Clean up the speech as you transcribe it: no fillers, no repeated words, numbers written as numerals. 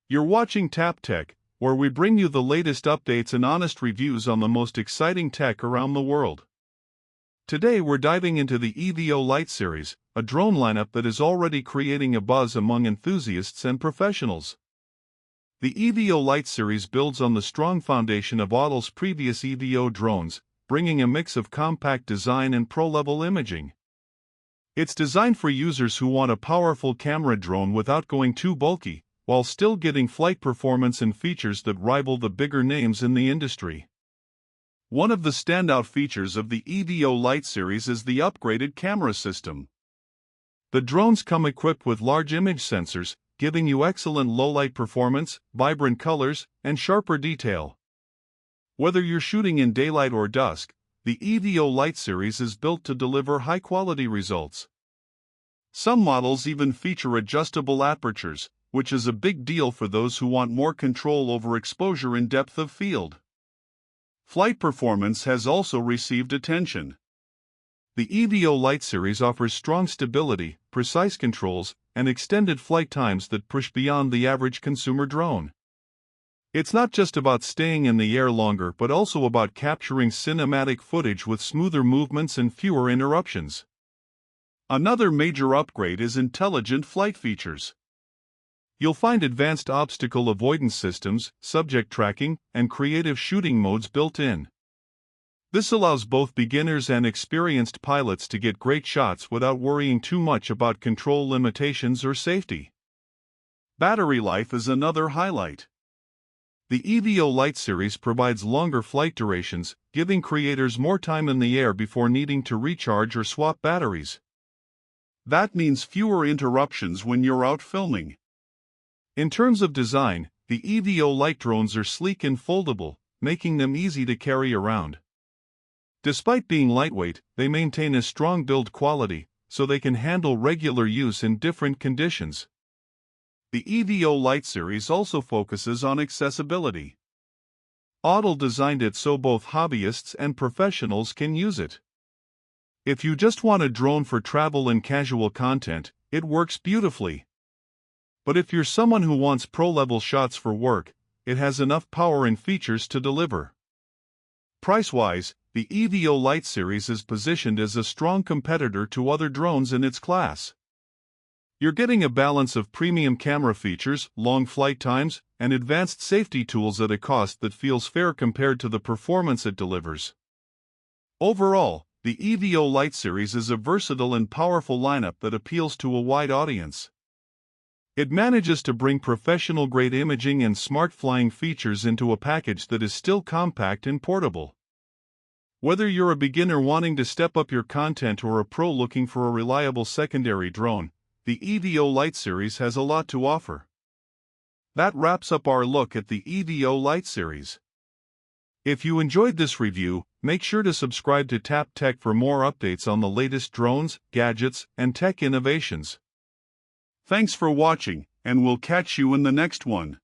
You're watching Tap Tech, where we bring you the latest updates and honest reviews on the most exciting tech around the world. Today we're diving into the EVO Lite Series, a drone lineup that is already creating a buzz among enthusiasts and professionals. The EVO Lite Series builds on the strong foundation of Autel's previous EVO drones, bringing a mix of compact design and pro-level imaging. It's designed for users who want a powerful camera drone without going too bulky, while still getting flight performance and features that rival the bigger names in the industry. One of the standout features of the EVO Lite series is the upgraded camera system. The drones come equipped with large image sensors, giving you excellent low-light performance, vibrant colors, and sharper detail. Whether you're shooting in daylight or dusk, the EVO Lite series is built to deliver high-quality results. Some models even feature adjustable apertures, which is a big deal for those who want more control over exposure and depth of field. Flight performance has also received attention. The EVO Lite series offers strong stability, precise controls, and extended flight times that push beyond the average consumer drone. It's not just about staying in the air longer but also about capturing cinematic footage with smoother movements and fewer interruptions. Another major upgrade is intelligent flight features. You'll find advanced obstacle avoidance systems, subject tracking, and creative shooting modes built in. This allows both beginners and experienced pilots to get great shots without worrying too much about control limitations or safety. Battery life is another highlight. The EVO Lite series provides longer flight durations, giving creators more time in the air before needing to recharge or swap batteries. That means fewer interruptions when you're out filming. In terms of design, the EVO Lite drones are sleek and foldable, making them easy to carry around. Despite being lightweight, they maintain a strong build quality, so they can handle regular use in different conditions. The EVO Lite series also focuses on accessibility. Autel designed it so both hobbyists and professionals can use it. If you just want a drone for travel and casual content, it works beautifully. But if you're someone who wants pro-level shots for work, it has enough power and features to deliver. Price-wise, the EVO Lite series is positioned as a strong competitor to other drones in its class. You're getting a balance of premium camera features, long flight times, and advanced safety tools at a cost that feels fair compared to the performance it delivers. Overall, the EVO Lite series is a versatile and powerful lineup that appeals to a wide audience. It manages to bring professional-grade imaging and smart flying features into a package that is still compact and portable. Whether you're a beginner wanting to step up your content or a pro looking for a reliable secondary drone, the EVO Lite series has a lot to offer. That wraps up our look at the EVO Lite series. If you enjoyed this review, make sure to subscribe to Tap Tech for more updates on the latest drones, gadgets, and tech innovations. Thanks for watching, and we'll catch you in the next one.